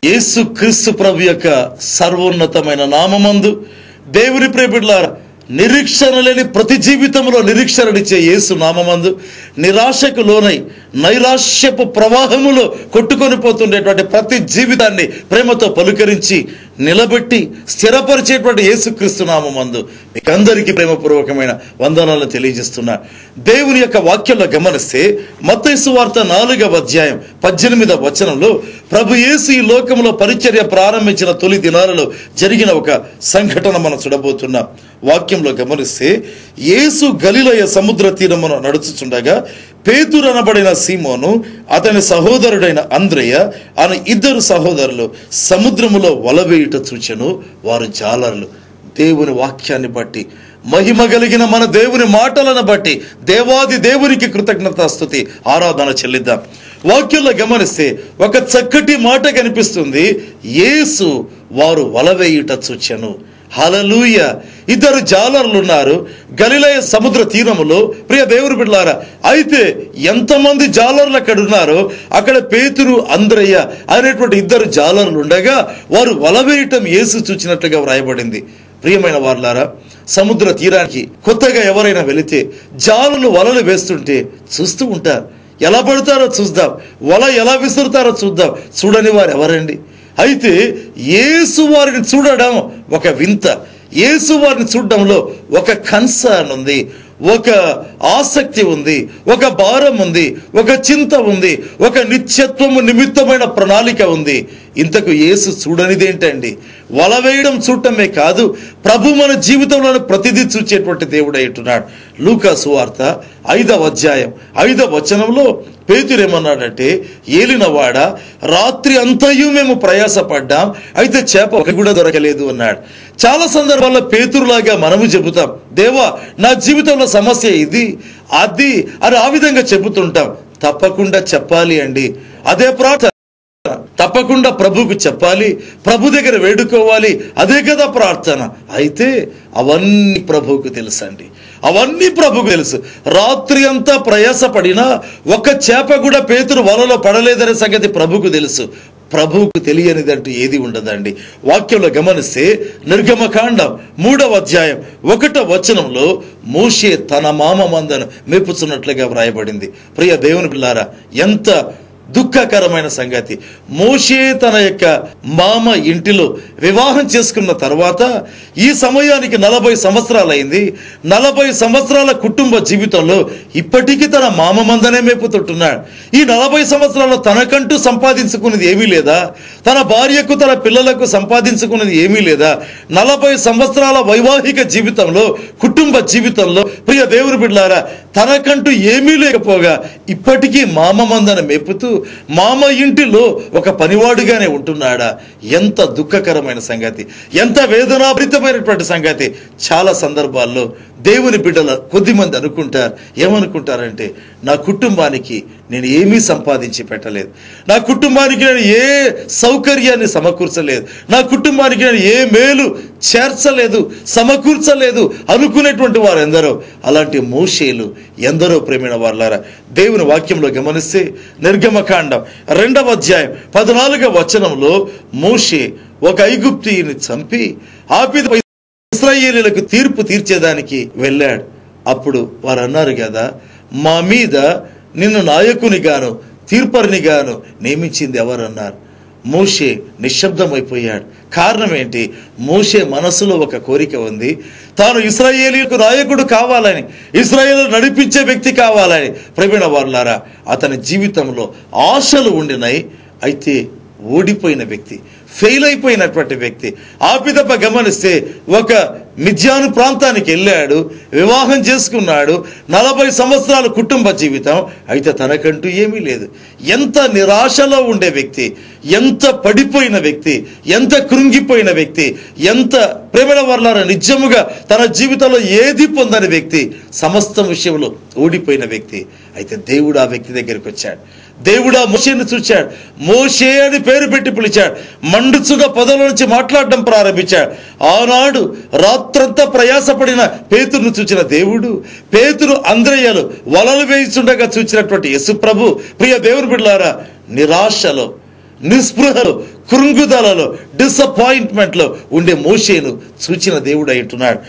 యేసు క్రీస్తు ప్రభు యొక్క సర్వోన్నతమైన నామమందు దేవుని ప్రియబిడ్డలారా, నిరీక్షణ లేని ప్రతి జీవితంలో నిరీక్షణనిచ్చే యేసు నామమందు నిరాశకు లోనై నైరాశ్యపు ప్రవాహములో కొట్టుకొని పోతుండేటువంటి ప్రతి జీవితాన్ని ప్రేమతో పలుకరించి నిలబెట్టి స్థిరపరిచేటువంటి యేసుక్రీస్తు నామమందు మీకందరికీ ప్రేమపూర్వకమైన వందనాలను తెలియజేస్తున్నా. దేవుని యొక్క వాక్యంలో గమనిస్తే మత్తయి సువార్త 4వ అధ్యాయం 18వ వచనంలో ప్రభు యేసు ఈ లోకంలో పరిచర్య ప్రారంభించిన తొలి దినాలలో జరిగిన ఒక సంఘటన మనం చూడబోతున్నాం. వాక్యంలో గమనిస్తే యేసు గలిలయ సముద్ర తీరమున నడుచుచుండగా పేతురు అనబడిన సీమోను, అతని సహోదరుడైన అంద్రెయ అను ఇద్దరు సహోదరులు సముద్రములో వలవేయుట చూచెను. వారు జాలరులు. దేవుని వాక్యాన్ని బట్టి, మహిమ కలిగిన మన దేవుని మాటలను బట్టి దేవాది దేవునికి కృతజ్ఞతాస్తుతి ఆరాధన చెల్లిద్దాం. వాక్యంలో గమనిస్తే ఒక చక్కటి మాట కనిపిస్తుంది. యేసు వారు వలవేయుట చూచెను. హల్లెలూయా. ఇద్దరు జాలరులు ఉన్నారు గలిలయ సముద్ర తీరములో. ప్రియ దేవుని బిడ్డలారా, అయితే ఎంతమంది జాలరులు అక్కడ ఉన్నారో అక్కడ పేతురు, అంద్రెయ అనేటువంటి ఇద్దరు జాలరులు ఉండగా వారు వలవేయటం యేసు చూచినట్లుగా వ్రాయబడింది. ప్రియమైన వారులారా, సముద్ర తీరానికి కొత్తగా ఎవరైనా వెళితే జాలరులు వలలు వేస్తుంటే చూస్తూ ఉంటారు. ఎలా పడతారో చూద్దాం, వల ఎలా విసురుతారో చూద్దాం. చూడని వారు ఎవరండి? అయితే యేసు వారిని చూడడం ఒక వింత. యేసు వారిని చూడడంలో ఒక కన్సర్న్ ఉంది, ఒక ఆసక్తి ఉంది, ఒక భారం ఉంది, ఒక చింత ఉంది, ఒక నిత్యత్వము నిమిత్తమైన ప్రణాళిక ఉంది. ఇంతకు యేసు చూడనిదేంటండి? వల వేయడం చూడటమే కాదు, ప్రభు మన జీవితంలో ప్రతిదీ చూచేటువంటి దేవుడై ఉంటున్నాడు. లూకా సువార్త 5వ అధ్యాయం 5వ వచనంలో పేతురు ఏమన్నాడంటే, ఏలినవాడ, రాత్రి అంతయు మేము ప్రయాసపడ్డాం, అయితే చేప ఒకటి కూడా దొరకలేదు అన్నాడు. చాలా సందర్భాల్లో పేతురులాగా మనము చెబుతాం, దేవా నా జీవితంలో సమస్య ఇది అది అని ఆ విధంగా చెబుతుంటాం. తప్పకుండా చెప్పాలి అండి, అదే ప్రార్థన. తప్పకుండా ప్రభువుకు చెప్పాలి, ప్రభు దగ్గర వేడుకోవాలి, అదే కదా ప్రార్థన. అయితే అవన్నీ ప్రభువుకు తెలుసండి, అవన్నీ ప్రభువుకు తెలుసు. రాత్రి అంతా ప్రయాసపడినా ఒక చేప కూడా పేతురు వలలో పడలేదనే సంగతి ప్రభువుకు తెలుసు. ప్రభువుకు తెలియనిదంటూ ఏది ఉండదండి. వాక్యంలో గమనిస్తే నిర్గమకాండం 3వ అధ్యాయం 1వ వచనంలో మోషే తన మామ మందను మేపుచున్నట్లుగా వ్రాయబడింది. ప్రియ దేవుని పిల్లారా, ఎంత దుఃఖకరమైన సంగతి. మోషే తన యొక్క మామ ఇంటిలో వివాహం చేసుకున్న తర్వాత ఈ సమయానికి 40 సంవత్సరాలు అయింది. 40 సంవత్సరాల కుటుంబ జీవితంలో ఇప్పటికీ తన మామ మందనే మేపుతుంటున్నాడు. ఈ 40 సంవత్సరాల్లో తనకంటూ సంపాదించుకున్నది ఏమీ లేదా? తన భార్యకు, తన పిల్లలకు సంపాదించుకున్నది ఏమీ లేదా? 40 సంవత్సరాల వైవాహిక జీవితంలో, కుటుంబ జీవితంలో ప్రియ దేవుని బిడ్డలారా, తనకంటూ ఏమీ లేకపోగా ఇప్పటికీ మామ మందను మేపుతూ మామ ఇంటిలో ఒక పనివాడుగానే ఉంటున్నాడా? ఎంత దుఃఖకరమైన సంగతి, ఎంత వేదనాభరితమైనటువంటి సంగతి. చాలా సందర్భాల్లో దేవుని బిడ్డల కొద్దిమంది అనుకుంటారు, ఏమనుకుంటారంటే, నా కుటుంబానికి నేను ఏమీ సంపాదించి పెట్టలేదు, నా కుటుంబానికి నేను ఏ సౌకర్యాన్ని సమకూర్చలేదు, నా కుటుంబానికి నేను ఏ మేలు చేర్చలేదు, సమకూర్చలేదు అనుకునేటువంటి వారు ఎందరో. అలాంటి మోషేలు ఎందరో ప్రేమైన వారులారా. దేవుని వాక్యంలో గమనిస్తే నిర్గమకాండం 2వ అధ్యాయం 14వ వచనంలో మోషే ఒక ఐగుప్తీయుని చంపి ఆపిద ఇశ్రాయేలీయులకు తీర్పు తీర్చేదానికి వెళ్ళాడు. అప్పుడు వారు అన్నారు కదా, మా మీద నిన్ను నాయకునిగాను తీర్పరినిగాను నియమించింది ఎవరన్నారు? మోషే నిశ్శబ్దమైపోయాడు. కారణం ఏంటి? మోషే మనసులో ఒక కోరిక ఉంది, తాను ఇశ్రాయేలీయులకు నాయకుడు కావాలని, ఇశ్రాయేలు నడిపించే వ్యక్తి కావాలని. ప్రియమైన వారులారా, అతని జీవితంలో ఆశలు ఉండినాయి. అయితే ఓడిపోయిన వ్యక్తి, ఫెయిల్ అయిపోయినటువంటి వ్యక్తి. ఆ పిదప గమనిస్తే ఒక మిద్యాను ప్రాంతానికి వెళ్ళాడు, వివాహం చేసుకున్నాడు, 40 సంవత్సరాల కుటుంబ జీవితం. అయితే తనకంటూ ఏమీ లేదు. ఎంత నిరాశలో ఉండే వ్యక్తి, ఎంత పడిపోయిన వ్యక్తి, ఎంత కృంగిపోయిన వ్యక్తి, ఎంత ప్రేమల వర్లారా నిజముగా తన జీవితంలో ఏది పొందని వ్యక్తి, సమస్త విషయంలో ఓడిపోయిన వ్యక్తి. అయితే దేవుడు ఆ వ్యక్తి దగ్గరికి వచ్చాడు. దేవుడు ఆ మోషేని చూచాడు. మోషే అని పేరు పెట్టి పిలిచాడు. మండుచుగా పొదల నుంచి మాట్లాడడం ప్రారంభించాడు. ఆనాడు రాత్రంతా ప్రయాసపడిన పేతురును చూచిన దేవుడు, పేతురు, అంద్రెయ్యలు వలలు వేయిచుండగా చూచినటువంటి యేసు ప్రభు, ప్రియ దేవుని బిడ్డలారా, నిరాశలో నిస్పృహలో, కృంగుదలలో, డిసప్పాయింట్మెంట్లో ఉండే మోషేను చూచిన దేవుడు అంటున్నాడు.